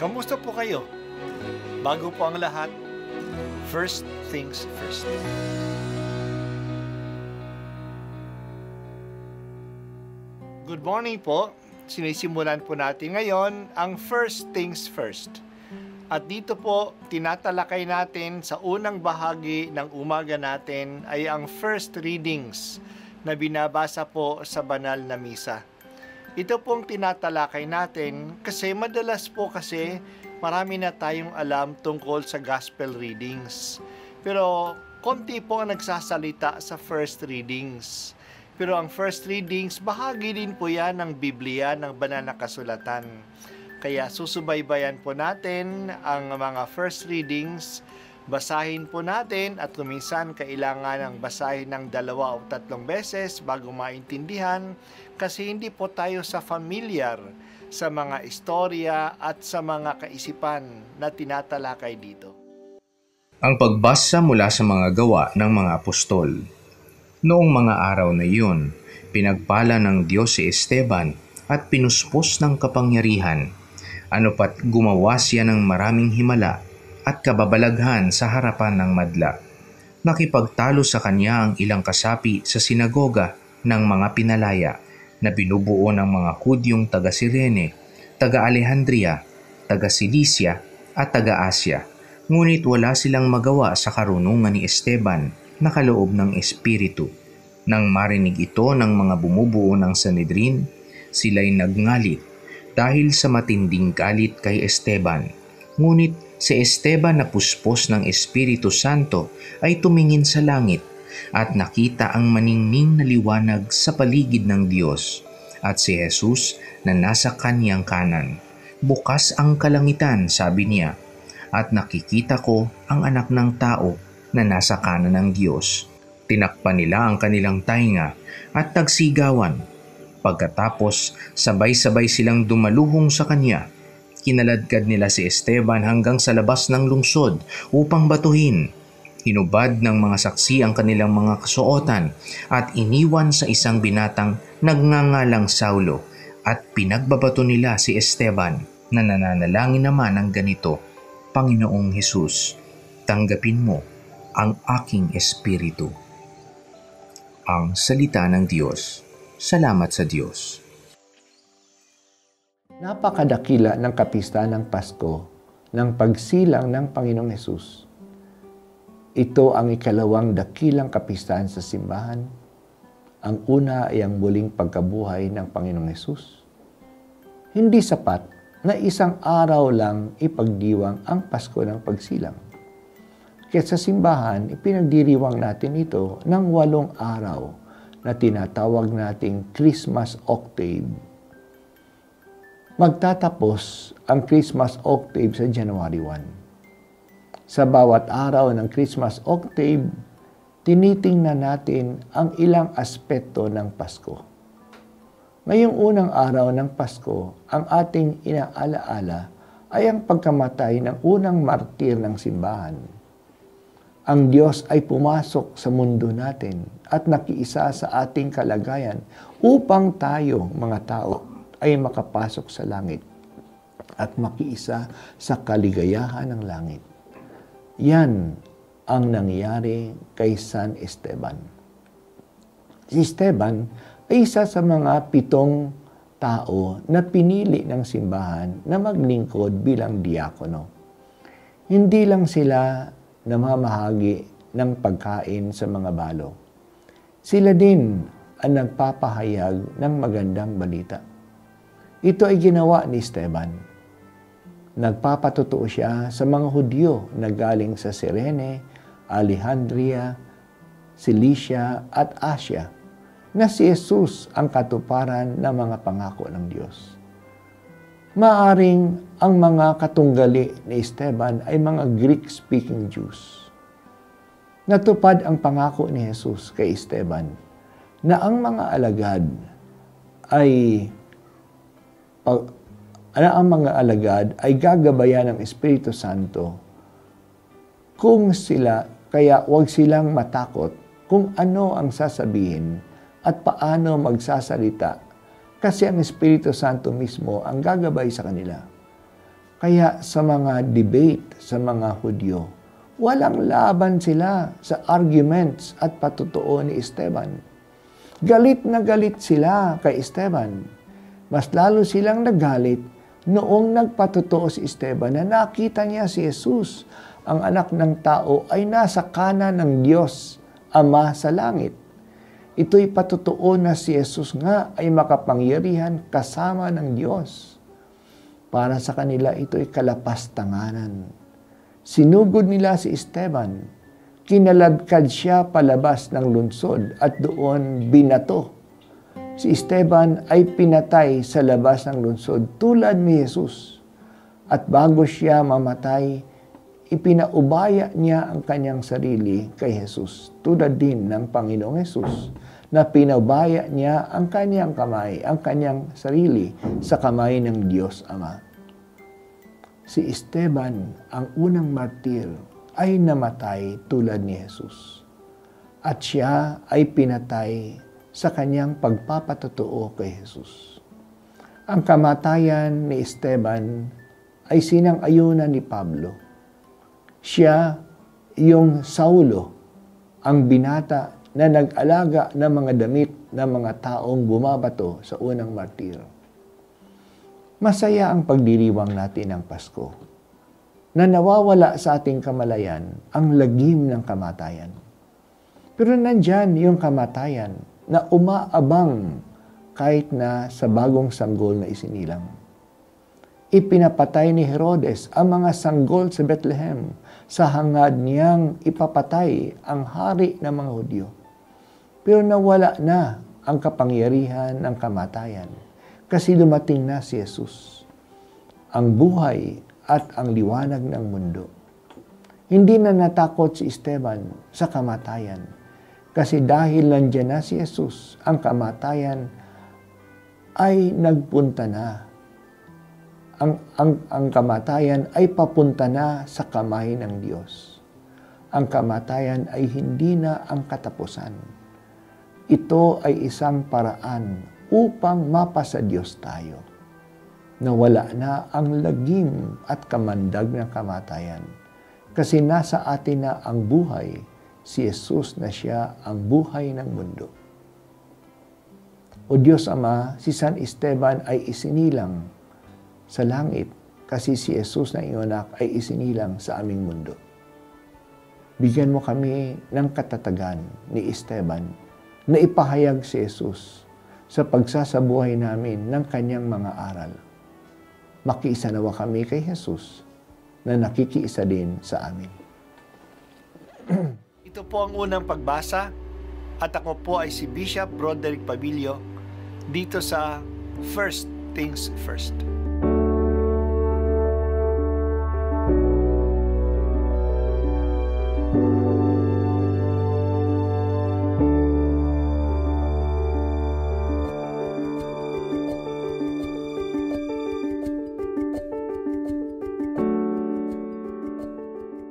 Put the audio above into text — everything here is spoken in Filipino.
Kamusta po kayo? Bago po ang lahat, first things first. Good morning po. Sinisimulan po natin ngayon ang first things first. At dito po, tinatalakay natin sa unang bahagi ng umaga natin ay ang first readings na binabasa po sa banal na misa. Ito pong tinatalakay natin kasi madalas po kasi marami na tayong alam tungkol sa gospel readings. Pero konti po ang nagsasalita sa first readings. Pero ang first readings, bahagi din po yan ng Biblia, ng banal na kasulatan. Kaya susubaybayan po natin ang mga first readings, basahin po natin at kuminsan kailangan ng basahin ng 2 o 3 beses bago maintindihan kasi hindi po tayo familiar sa mga istorya at sa mga kaisipan na tinatalakay dito. Ang pagbasa mula sa mga gawa ng mga apostol. Noong mga araw na iyon, pinagpala ng Diyos si Esteban at pinuspos ng kapangyarihan. Ano pat gumawa siya ng maraming himala at kababalaghan sa harapan ng madla. Nakipagtalo sa kanya ang ilang kasapi sa sinagoga ng mga pinalaya na binubuo ng mga Hudyong taga-Cirene, taga-Alejandria, taga-Cilicia at taga-Asya. Ngunit wala silang magawa sa karunungan ni Esteban na kaloob ng Espiritu. Nang marinig ito ng mga bumubuo ng Sanhedrin, sila'y nagngalit dahil sa matinding galit kay Esteban. Ngunit si Esteban na puspos ng Espiritu Santo ay tumingin sa langit at nakita ang maningning na liwanag sa paligid ng Diyos at si Jesus na nasa kanyang kanan. Bukas ang kalangitan, sabi niya, at nakikita ko ang anak ng tao na nasa kanan ng Diyos. Tinakpan nila ang kanilang tainga at tagsigawan. Pagkatapos, sabay-sabay silang dumaluhong sa kanya. Kinaladkad nila si Esteban hanggang sa labas ng lungsod upang batuhin. Hinubad ng mga saksi ang kanilang mga kasuotan at iniwan sa isang binatang nagngangalang Saulo at pinagbabato nila si Esteban na nananalangin naman ng ganito, Panginoong Hesus, tanggapin mo ang aking espiritu. Ang salita ng Diyos. Salamat sa Diyos. Napakadakila ng kapistahan ng Pasko ng pagsilang ng Panginoong Hesus. Ito ang ikalawang dakilang kapistahan sa simbahan. Ang una ay ang muling pagkabuhay ng Panginoong Hesus. Hindi sapat na isang araw lang ipagdiwang ang Pasko ng pagsilang. Kaya sa simbahan, ipinagdiriwang natin ito ng 8 araw na tinatawag nating Christmas Octave. Magtatapos ang Christmas Octave sa January 1. Sa bawat araw ng Christmas Octave, tinitingnan natin ang ilang aspeto ng Pasko. Ngayong unang araw ng Pasko, ang ating inaalaala ay ang pagkamatay ng unang martir ng simbahan. Ang Diyos ay pumasok sa mundo natin at nakiisa sa ating kalagayan upang tayo, mga tao, ay makapasok sa langit at makiisa sa kaligayahan ng langit. Yan ang nangyari kay San Esteban. Si Esteban ay isa sa mga 7 tao na pinili ng simbahan na maglingkod bilang diakono. Hindi lang sila namamahagi ng pagkain sa mga balo. Sila din ang nagpapahayag ng magandang balita. Ito ay ginawa ni Esteban. Nagpapatotoo siya sa mga Hudyo na galing sa Cirene, Alejandria, Cilicia at Asya na si Jesus ang katuparan ng mga pangako ng Diyos. Maaring ang mga katunggali ni Esteban ay mga Greek-speaking Jews. Natupad ang pangako ni Jesus kay Esteban na ang mga alagad ay gagabayan ng Espiritu Santo kaya huwag silang matakot kung ano ang sasabihin at paano magsasalita kasi ang Espiritu Santo mismo ang gagabay sa kanila. Kaya sa mga debate sa mga Hudyo, walang laban sila sa arguments at patutuo ni Esteban. Galit na galit sila kay Esteban. Mas lalo silang nagalit noong nagpatutuo si Esteban na nakita niya si Jesus, ang anak ng tao, ay nasa kanan ng Diyos, Ama sa langit. Ito'y patutuo na si Jesus nga ay makapangyarihan kasama ng Diyos. Para sa kanila, ito'y kalapastanganan. Sinugod nila si Esteban. Kinaladkad siya palabas ng lungsod at doon binato. Si Esteban ay pinatay sa labas ng lungsod tulad ni Jesus. At bago siya mamatay, ipinaubaya niya ang kanyang sarili kay Jesus. Tulad din ng Panginoong Jesus na pinabaya niya ang kanyang kamay, ang kanyang sarili sa kamay ng Diyos Ama. Si Esteban, ang unang martir, ay namatay tulad ni Jesus. At siya ay pinatay sa kanyang pagpapatotoo kay Jesus. Ang kamatayan ni Esteban ay sinang-ayunan ni Pablo. Siya yung Saulo, ang binata na nag-alaga ng mga damit ng mga taong bumabato sa unang martir. Masaya ang pagdiriwang natin ng Pasko na nawawala sa ating kamalayan ang lagim ng kamatayan. Pero nandyan yung kamatayan na umaabang kahit na sa bagong sanggol na isinilang. Ipinapatay ni Herodes ang mga sanggol sa Bethlehem sa hangad niyang ipapatay ang hari ng mga Hudyo. Pero nawala na ang kapangyarihan ng kamatayan kasi dumating na si Jesus, ang buhay at ang liwanag ng mundo. Hindi na natakot si Esteban sa kamatayan kasi dahil nandiyan na si Jesus, ang kamatayan ay nagpunta na. Ang kamatayan ay papunta na sa kamay ng Diyos. Ang kamatayan ay hindi na ang katapusan. Ito ay isang paraan upang mapasa Diyos tayo. Nawala na ang lagim at kamandag ng kamatayan. Kasi nasa atin na ang buhay, si Jesus na siya ang buhay ng mundo. O Diyos Ama, si San Esteban ay isinilang sa langit kasi si Jesus na iyong anak ay isinilang sa aming mundo. Bigyan mo kami ng katatagan ni Esteban na ipahayag si Jesus sa pagsasabuhay namin ng kanyang mga aral. Makiisa nawa kami kay Jesus na nakikiisa din sa amin. Ito po ang unang pagbasa at ako po ay si Bishop Broderick Pabilio dito sa First Things First.